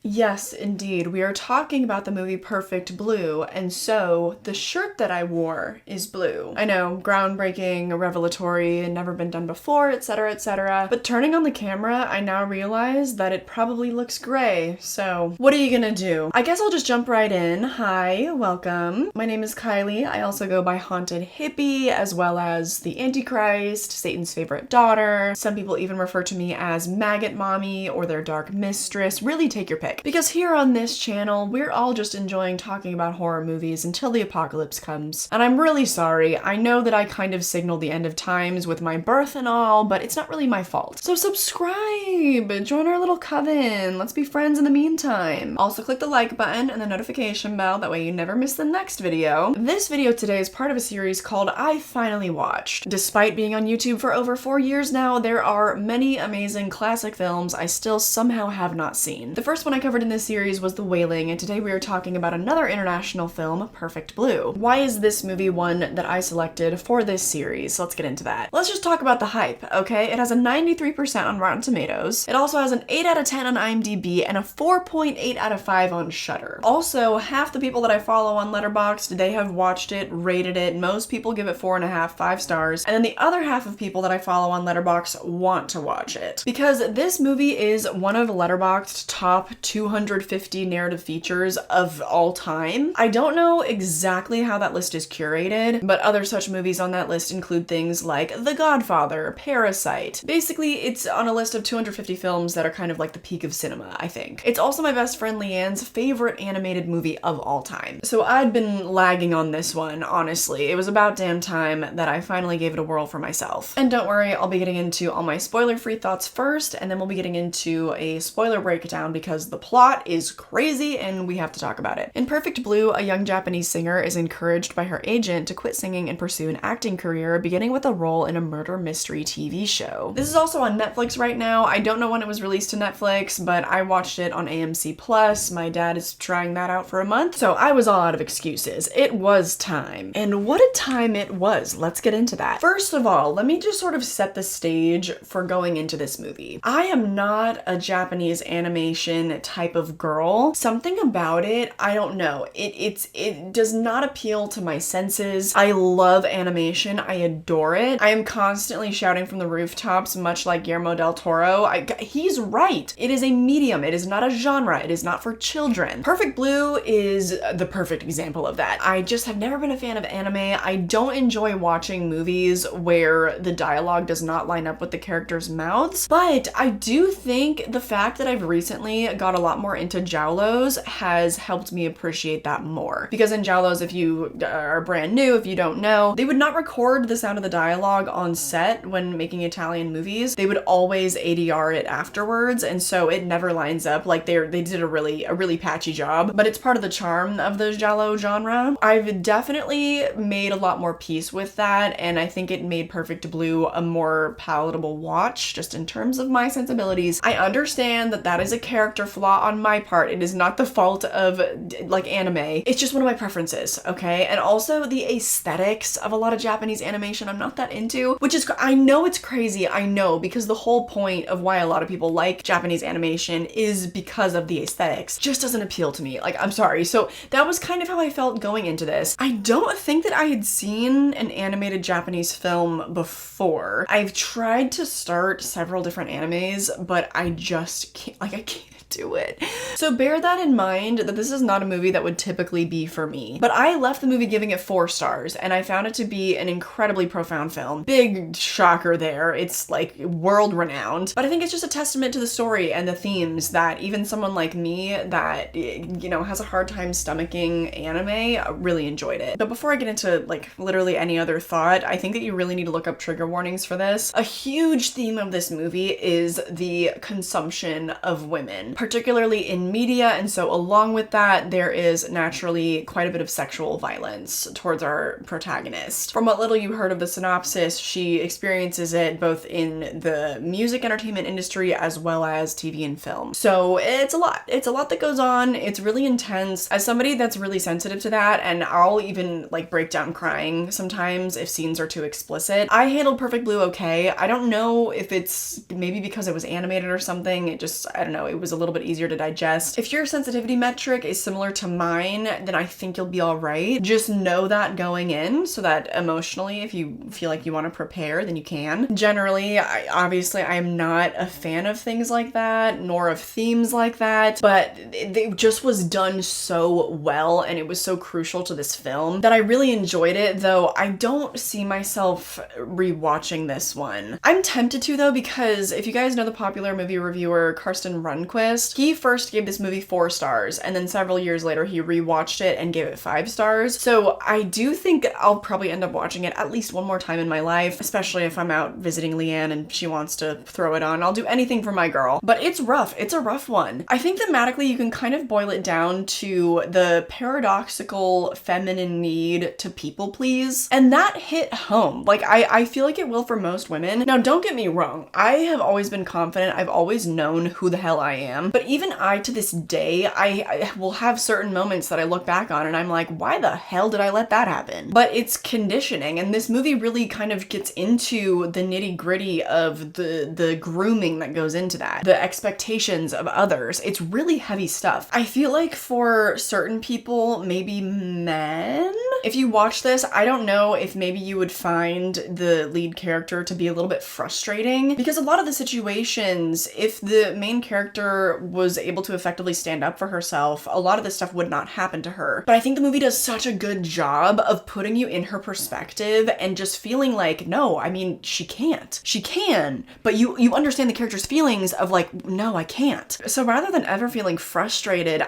Yes, indeed. We are talking about the movie Perfect Blue, and so the shirt that I wore is blue. I know, groundbreaking, revelatory, never been done before, etc., etc. But turning on the camera, I now realize that it probably looks gray. So, what are you gonna do? I guess I'll just jump right in. Hi, welcome. My name is Kylie. I also go by Haunted Hippie, as well as the Antichrist, Satan's favorite daughter. Some people even refer to me as Maggot Mommy or their dark mistress. Really take your pick. Because here on this channel, we're all just enjoying talking about horror movies until the apocalypse comes. And I'm really sorry. I know that I kind of signaled the end of times with my birth and all, but it's not really my fault. So subscribe, join our little coven. Let's be friends in the meantime. Also click the like button and the notification bell, that way you never miss the next video. This video today is part of a series called I Finally Watched. Despite being on YouTube for over 4 years now, there are many amazing classic films I still somehow have not seen. The first one I covered in this series was The Wailing, and today we are talking about another international film, Perfect Blue. Why is this movie one that I selected for this series? Let's get into that. Let's just talk about the hype, okay? It has a 93% on Rotten Tomatoes. It also has an 8 out of 10 on IMDb and a 4.8 out of 5 on Shudder. Also, half the people that I follow on Letterboxd, they have watched it, rated it. Most people give it 4.5, 5 stars. And then the other half of people that I follow on Letterboxd want to watch it. Because this movie is one of Letterboxd's top 250 narrative features of all time. I don't know exactly how that list is curated, but other such movies on that list include things like The Godfather, Parasite. Basically, it's on a list of 250 films that are kind of like the peak of cinema, I think. It's also my best friend Leanne's favorite animated movie of all time. So I'd been lagging on this one, honestly. It was about damn time that I finally gave it a whirl for myself. And don't worry, I'll be getting into all my spoiler-free thoughts first, and then we'll be getting into a spoiler breakdown because the plot is crazy and we have to talk about it. In Perfect Blue, a young Japanese singer is encouraged by her agent to quit singing and pursue an acting career, beginning with a role in a murder mystery TV show. This is also on Netflix right now. I don't know when it was released to Netflix, but I watched it on AMC Plus. My dad is trying that out for a month, so I was all out of excuses. It was time. And what a time it was. Let's get into that. First of all, let me just sort of set the stage for going into this movie. I am not a Japanese animation type of girl. Something about it, I don't know. It does not appeal to my senses. I love animation. I adore it. I am constantly shouting from the rooftops, much like Guillermo del Toro. He's right. It is a medium. It is not a genre. It is not for children. Perfect Blue is the perfect example of that. I just have never been a fan of anime. I don't enjoy watching movies where the dialogue does not line up with the characters' mouths, but I do think the fact that I've recently got a lot more into Giallos has helped me appreciate that more. Because in Giallos, if you are brand new, if you don't know, they would not record the sound of the dialogue on set when making Italian movies. They would always ADR it afterwards, and so it never lines up. Like they did a really patchy job, but it's part of the charm of the Giallo genre. I've definitely made a lot more peace with that, and I think it made Perfect Blue a more palatable watch, just in terms of my sensibilities. I understand that that is a character flaw on my part. It is not the fault of like anime. It's just one of my preferences, okay? And also the aesthetics of a lot of Japanese animation I'm not that into, which is, I know it's crazy, I know, because the whole point of why a lot of people like Japanese animation is because of the aesthetics. Just doesn't appeal to me. Like, I'm sorry. So that was kind of how I felt going into this. I don't think that I had seen an animated Japanese film before. I've tried to start several different animes, but I just can't, like, I can't do it. So bear that in mind, that this is not a movie that would typically be for me. But I left the movie giving it 4 stars, and I found it to be an incredibly profound film. Big shocker there. It's like world renowned. But I think it's just a testament to the story and the themes that even someone like me that, you know, has a hard time stomaching anime really enjoyed it. But before I get into like literally any other thought, I think that you really need to look up trigger warnings for this. A huge theme of this movie is the consumption of women, particularly in media, and so along with that, there is naturally quite a bit of sexual violence towards our protagonist. From what little you heard of the synopsis, she experiences it both in the music entertainment industry as well as TV and film. So it's a lot. It's a lot that goes on. It's really intense. As somebody that's really sensitive to that, and I'll even like break down crying sometimes if scenes are too explicit, I handled Perfect Blue okay. I don't know if it's maybe because it was animated or something. It just, I don't know, it was a little little bit easier to digest. If your sensitivity metric is similar to mine, then I think you'll be all right. Just know that going in so that emotionally, if you feel like you want to prepare, then you can. Generally, obviously, I'm not a fan of things like that, nor of themes like that, but it just was done so well, and it was so crucial to this film that I really enjoyed it, though I don't see myself rewatching this one. I'm tempted to, though, because if you guys know the popular movie reviewer Karsten Runquist, he first gave this movie 4 stars, and then several years later he rewatched it and gave it 5 stars. So I do think I'll probably end up watching it at least one more time in my life, especially if I'm out visiting Leanne and she wants to throw it on. I'll do anything for my girl. But it's rough. It's a rough one. I think thematically you can kind of boil it down to the paradoxical feminine need to people please, and that hit home. Like, I feel like it will for most women. Now, don't get me wrong. I have always been confident. I've always known who the hell I am. But even I, to this day, I will have certain moments that I look back on and I'm like, why the hell did I let that happen? But it's conditioning, and this movie really kind of gets into the nitty-gritty of the grooming that goes into that, the expectations of others. It's really heavy stuff. I feel like for certain people, maybe men, if you watch this, I don't know if maybe you would find the lead character to be a little bit frustrating, because a lot of the situations, if the main character was able to effectively stand up for herself, a lot of this stuff would not happen to her. But I think the movie does such a good job of putting you in her perspective and just feeling like, no, I mean, she can't. She can, but you understand the character's feelings of like, no, I can't. So rather than ever feeling frustrated,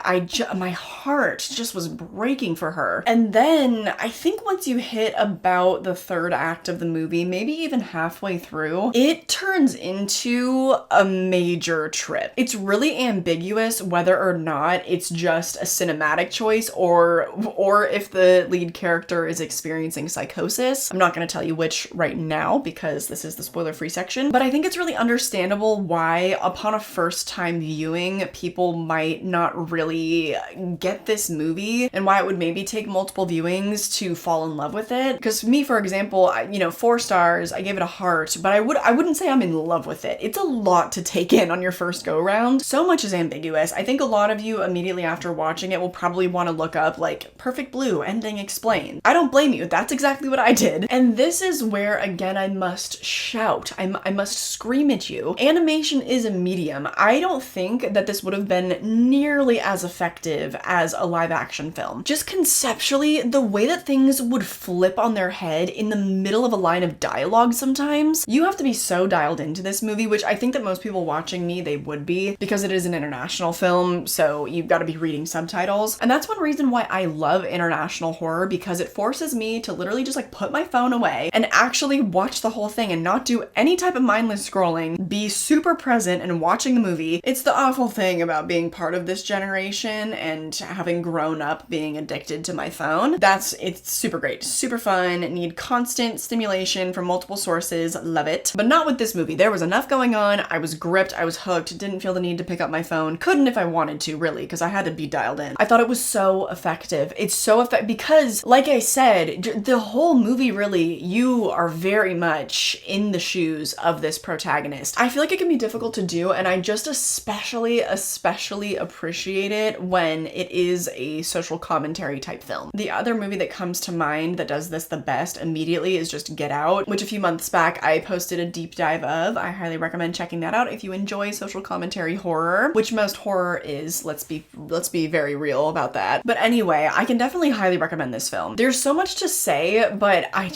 my heart just was breaking for her. And then I think once you hit about the 3rd act of the movie, maybe even halfway through, it turns into a major trip. It's really ambiguous whether or not it's just a cinematic choice or if the lead character is experiencing psychosis. I'm not going to tell you which right now because this is the spoiler-free section, but I think it's really understandable why upon a first time viewing, people might not really get this movie and why it would maybe take multiple viewings to fall in love with it. Because me, for example, 4 stars, I gave it a heart, but I wouldn't say I'm in love with it. It's a lot to take in on your first go round. So much is ambiguous. I think a lot of you immediately after watching it will probably want to look up like Perfect Blue ending explained. I don't blame you. That's exactly what I did. And this is where, again, I must shout. I must scream at you. Animation is a medium. I don't think that this would have been nearly as effective as a live action film. Just conceptually, the way that things would flip on their head in the middle of a line of dialogue sometimes, you have to be so dialed into this movie, which I think that most people watching me, they would be, because it is an international film, so you've got to be reading subtitles. And that's one reason why I love international horror, because it forces me to literally just like put my phone away and actually watch the whole thing and not do any type of mindless scrolling, be super present and watching the movie. It's the awful thing about being part of this generation and having grown up being addicted to my phone. It's super great, super fun, need constant stimulation from multiple sources, love it. But not with this movie. There was enough going on, I was gripped, I was hooked, didn't feel the need to pick up my phone, couldn't if I wanted to really, because I had to be dialed in. I thought it was so effective. It's so effective because, like I said, the whole movie really, you are very much in the shoes of this protagonist. I feel like it can be difficult to do, and I just especially appreciate it when it is a social commentary type film. The other movie that comes to mind that does this the best immediately is just Get Out, which a few months back I posted a deep dive of. I highly recommend checking that out if you enjoy social commentary horror, which most horror is. Let's be very real about that. But anyway, I can definitely highly recommend this film. There's so much to say, but I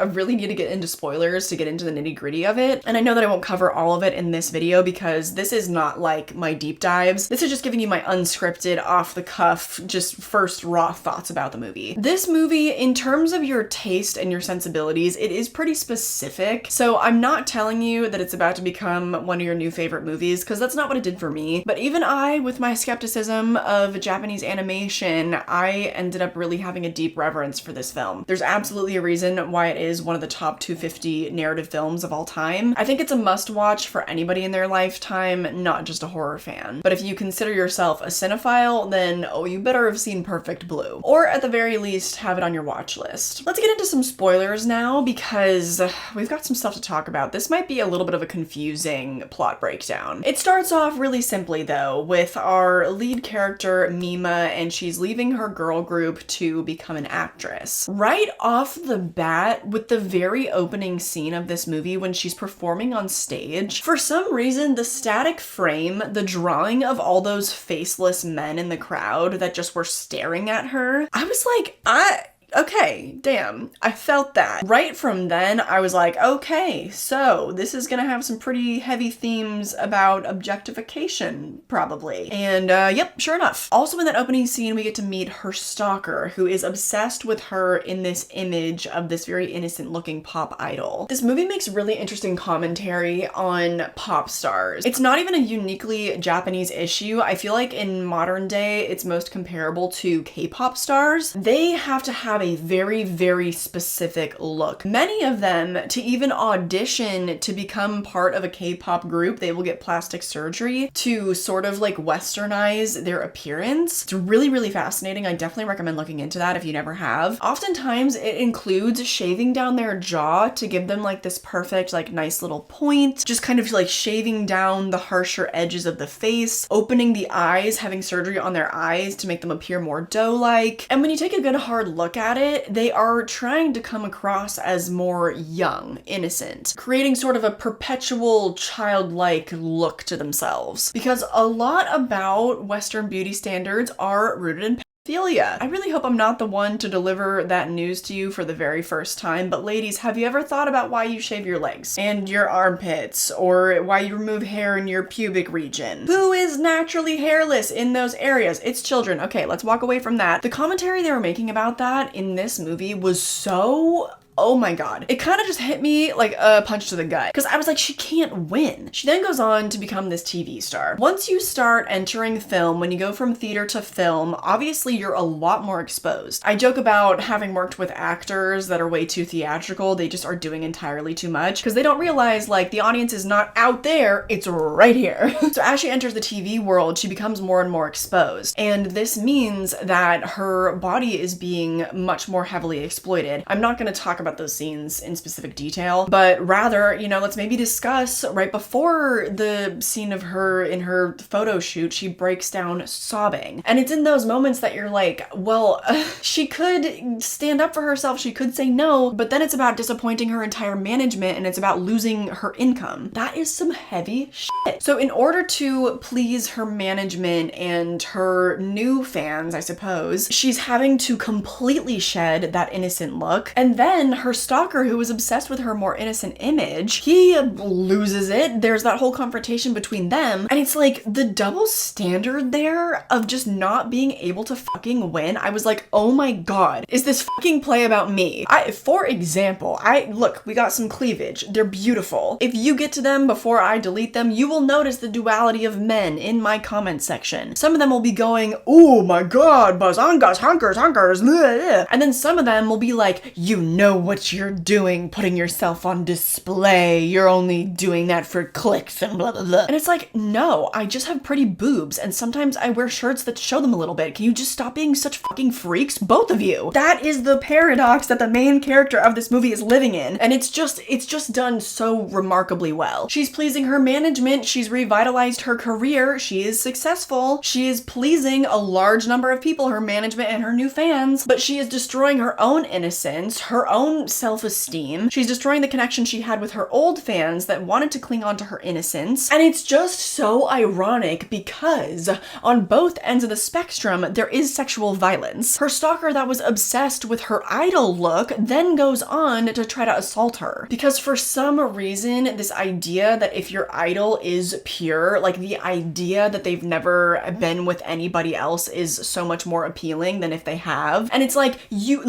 really need to get into spoilers to get into the nitty-gritty of it. And I know that I won't cover all of it in this video because this is not like my deep dives. This is just giving you my unscripted, off the cuff, just first raw thoughts about the movie. This movie, in terms of your taste and your sensibilities, it is pretty specific. So I'm not telling you that it's about to become one of your new favorite movies, because that's not what it did for me. But even I, with my skepticism of Japanese animation, I ended up really having a deep reverence for this film. There's absolutely a reason why it is one of the top 250 narrative films of all time. I think it's a must-watch for anybody in their lifetime, not just a horror fan. But if you consider yourself a cinephile, then you better have seen Perfect Blue. Or at the very least, have it on your watch list. Let's get into some spoilers now, because we've got some stuff to talk about. This might be a little bit of a confusing plot breakdown. It starts off really really simply though, with our lead character, Mima, and she's leaving her girl group to become an actress. Right off the bat, with the very opening scene of this movie when she's performing on stage, for some reason, the static frame, the drawing of all those faceless men in the crowd that just were staring at her, I was like, okay, damn, I felt that. Right from then, I was like, okay, so this is gonna have some pretty heavy themes about objectification, probably. And yep, sure enough. Also in that opening scene, we get to meet her stalker, who is obsessed with her in this image of this very innocent looking pop idol. This movie makes really interesting commentary on pop stars. It's not even a uniquely Japanese issue. I feel like in modern day, it's most comparable to K-pop stars. They have to have a very, very specific look. Many of them, to even audition to become part of a K-pop group, they will get plastic surgery to sort of like westernize their appearance. It's really, really fascinating. I definitely recommend looking into that if you never have. Oftentimes it includes shaving down their jaw to give them like this perfect, like nice little point, just kind of like shaving down the harsher edges of the face, opening the eyes, having surgery on their eyes to make them appear more dough-like. And when you take a good hard look at it, they are trying to come across as more young, innocent, creating sort of a perpetual childlike look to themselves. Because a lot about Western beauty standards are rooted in pedophilia. I really hope I'm not the one to deliver that news to you for the very first time, but ladies, have you ever thought about why you shave your legs and your armpits, or why you remove hair in your pubic region? Who is naturally hairless in those areas? It's children. Okay, let's walk away from that. The commentary they were making about that in this movie was so... oh my god. It kind of just hit me like a punch to the gut, because I was like, she can't win. She then goes on to become this TV star. Once you start entering film, when you go from theater to film, obviously you're a lot more exposed. I joke about having worked with actors that are way too theatrical. They just are doing entirely too much because they don't realize like the audience is not out there, it's right here. So as she enters the TV world, she becomes more and more exposed. And this means that her body is being much more heavily exploited. I'm not going to talk about those scenes in specific detail, but rather, you know, let's maybe discuss right before the scene of her in her photo shoot, she breaks down sobbing. And it's in those moments that you're like, well, she could stand up for herself, she could say no, but then it's about disappointing her entire management and it's about losing her income. That is some heavy shit. So in order to please her management and her new fans, I suppose, she's having to completely shed that innocent look. And then her stalker, who was obsessed with her more innocent image, he loses it. There's that whole confrontation between them. And it's like the double standard there of just not being able to fucking win. I was like, oh my god, is this fucking play about me? For example, look, we got some cleavage. They're beautiful. If you get to them before I delete them, you will notice the duality of men in my comment section. Some of them will be going, oh my god, bazongas, hunkers, bleh. And then some of them will be like, you know what you're doing, putting yourself on display. You're only doing that for clicks and blah, blah, blah. And it's like, no, I just have pretty boobs. And sometimes I wear shirts that show them a little bit. Can you just stop being such fucking freaks? Both of you. That is the paradox that the main character of this movie is living in. And it's just done so remarkably well. She's pleasing her management. She's revitalized her career. She is successful. She is pleasing a large number of people, her management and her new fans, but she is destroying her own innocence, her own self-esteem. She's destroying the connection she had with her old fans that wanted to cling on to her innocence. And it's just so ironic because on both ends of the spectrum, there is sexual violence. Her stalker that was obsessed with her idol look then goes on to try to assault her. Because for some reason, this idea that if your idol is pure, like the idea that they've never been with anybody else is so much more appealing than if they have. And it's like, you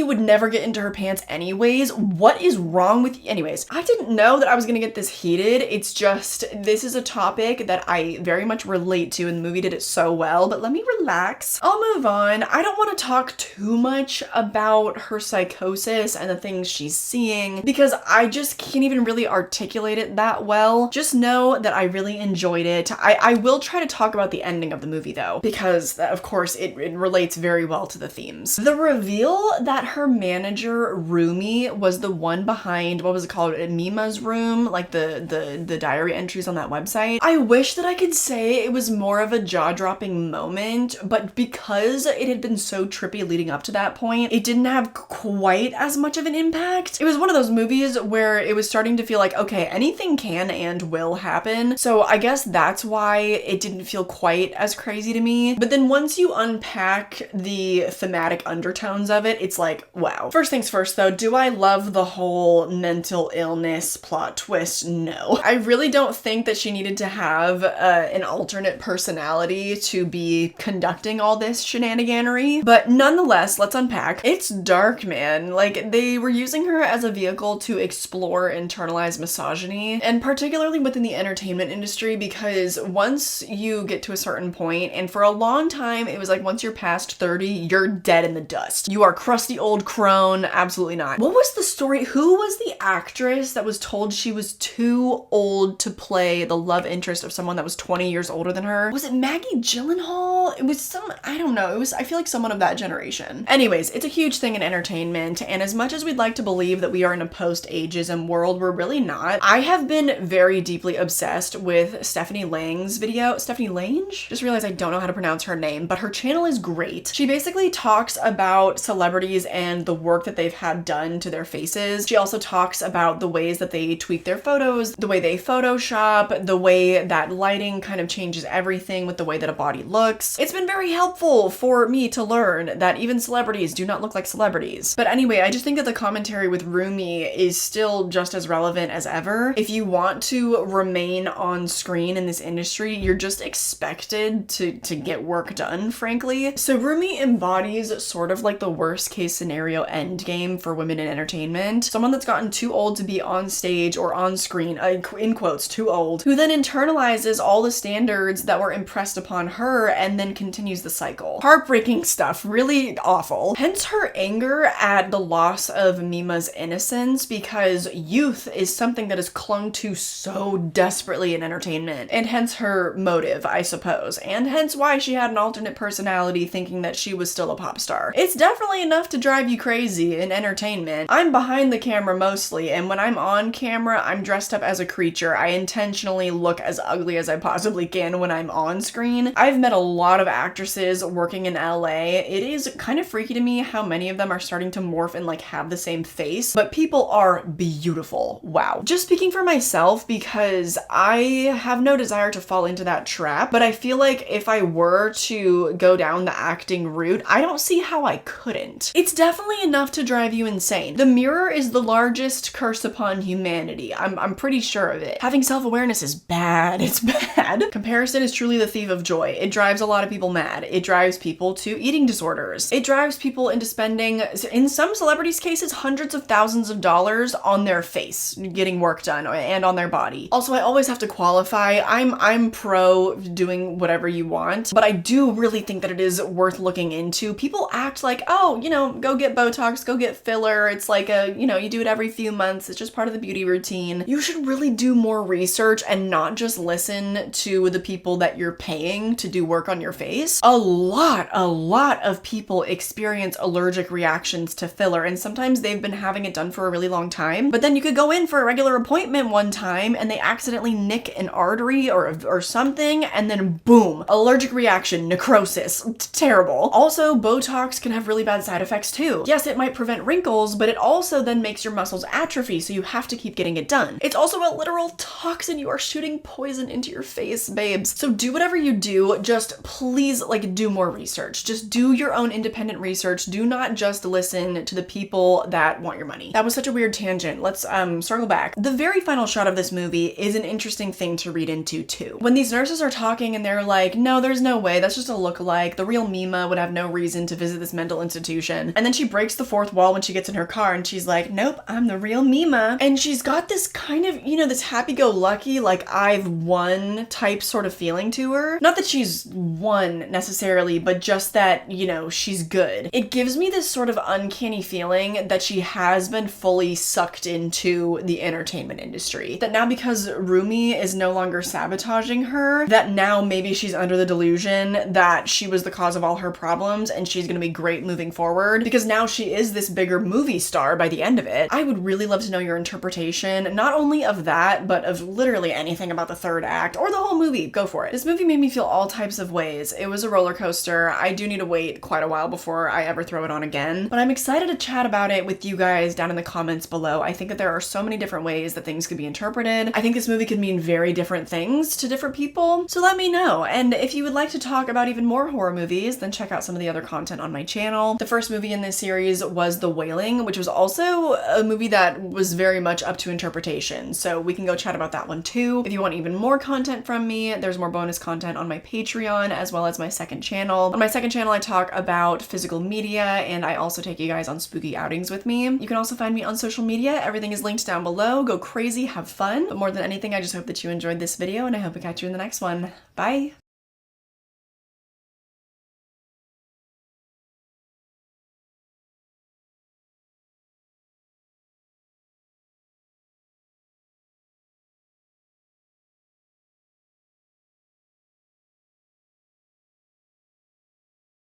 would never get into her pants anyways. What is wrong with you? Anyways, I didn't know that I was gonna get this heated. It's just, this is a topic that I very much relate to and the movie did it so well, but let me relax. I'll move on. I don't want to talk too much about her psychosis and the things she's seeing because I just can't even really articulate it that well. Just know that I really enjoyed it. I will try to talk about the ending of the movie though, because of course it relates very well to the themes. The reveal that her manager Rumi was the one behind, what was it called, Mima's room, like the diary entries on that website. I wish that I could say it was more of a jaw-dropping moment, but because it had been so trippy leading up to that point, it didn't have quite as much of an impact. It was one of those movies where it was starting to feel like, okay, anything can and will happen. So I guess that's why it didn't feel quite as crazy to me. But then once you unpack the thematic undertones of it, it's like, wow. First things first though, do I love the whole mental illness plot twist? No. I really don't think that she needed to have an alternate personality to be conducting all this shenaniganery. But nonetheless, let's unpack. It's dark, man. Like, they were using her as a vehicle to explore internalized misogyny, and particularly within the entertainment industry, because once you get to a certain point, and for a long time, it was like once you're past 30, you're dead in the dust. You are crusty old crone. Absolutely not. What was the story? Who was the actress that was told she was too old to play the love interest of someone that was 20 years older than her? Was it Maggie Gyllenhaal? It was some, I don't know. It was, I feel like someone of that generation. Anyways, it's a huge thing in entertainment, and as much as we'd like to believe that we are in a post-ageism world, we're really not. I have been very deeply obsessed with Stephanie Lang's video. Stephanie Lange? Just realized I don't know how to pronounce her name, but her channel is great. She basically talks about celebrities and the work that they've had done to their faces. She also talks about the ways that they tweak their photos, the way they Photoshop, the way that lighting kind of changes everything with the way that a body looks. It's been very helpful for me to learn that even celebrities do not look like celebrities. But anyway, I just think that the commentary with Rumi is still just as relevant as ever. If you want to remain on screen in this industry, you're just expected to get work done, frankly. So Rumi embodies sort of like the worst case scenario end game for women in entertainment. Someone that's gotten too old to be on stage or on screen, in quotes, too old, who then internalizes all the standards that were impressed upon her and then continues the cycle. Heartbreaking stuff, really awful. Hence her anger at the loss of Mima's innocence, because youth is something that is clung to so desperately in entertainment, and hence her motive, I suppose, and hence why she had an alternate personality thinking that she was still a pop star. It's definitely enough to drive you crazy in entertainment. I'm behind the camera mostly, and when I'm on camera, I'm dressed up as a creature. I intentionally look as ugly as I possibly can when I'm on screen. I've met a lot of actresses working in LA. It is kind of freaky to me how many of them are starting to morph and like have the same face, but people are beautiful. Wow. Just speaking for myself, because I have no desire to fall into that trap, but I feel like if I were to go down the acting route, I don't see how I couldn't. It's definitely enough to drive you insane. The mirror is the largest curse upon humanity. I'm pretty sure of it. Having self-awareness is bad. It's bad. Comparison is truly the thief of joy. It drives a lot of people mad. It drives people to eating disorders. It drives people into spending, in some celebrities' cases, hundreds of thousands of dollars on their face, getting work done, and on their body. Also, I always have to qualify. I'm pro doing whatever you want, but I do really think that it is worth looking into. People act like, oh, you know, go get Botox, go get filler. It's like a, you know, you do it every few months. It's just part of the beauty routine. You should really do more research and not just listen to the people that you're paying to do work on your face. A lot of people experience allergic reactions to filler, and sometimes they've been having it done for a really long time, but then you could go in for a regular appointment one time and they accidentally nick an artery or something, and then boom, allergic reaction, necrosis. Terrible. Also, Botox can have really bad side effects too. Yes, it might prevent wrinkles, but it also then makes your muscles atrophy, so you have to keep getting it done. It's also a literal toxin. You are shooting poison into your face, babes. So do whatever you do, just please, like, do more research. Just do your own independent research. Do not just listen to the people that want your money. That was such a weird tangent. Let's circle back. The very final shot of this movie is an interesting thing to read into too. When these nurses are talking and they're like, no, there's no way, that's just a lookalike. The real Mima would have no reason to visit this mental institution. And then she breaks the fourth wall when she gets in her car and she's like, nope, I'm the real Mima. And she's got this kind of, you know, this happy-go-lucky, like I've won type sort of feeling to her. Not that she's won fun necessarily, but just that, you know, she's good. It gives me this sort of uncanny feeling that she has been fully sucked into the entertainment industry. That now because Rumi is no longer sabotaging her, that now maybe she's under the delusion that she was the cause of all her problems and she's gonna be great moving forward because now she is this bigger movie star by the end of it. I would really love to know your interpretation, not only of that, but of literally anything about the third act or the whole movie. Go for it. This movie made me feel all types of ways. It was a roller coaster. I do need to wait quite a while before I ever throw it on again, but I'm excited to chat about it with you guys down in the comments below. I think that there are so many different ways that things could be interpreted. I think this movie could mean very different things to different people, so let me know. And if you would like to talk about even more horror movies, then check out some of the other content on my channel. The first movie in this series was The Wailing, which was also a movie that was very much up to interpretation, so we can go chat about that one too. If you want even more content from me, there's more bonus content on my Patreon as well as my second channel. On my second channel, I talk about physical media and I also take you guys on spooky outings with me. You can also find me on social media. Everything is linked down below. Go crazy, have fun. But more than anything, I just hope that you enjoyed this video and I hope to catch you in the next one. Bye!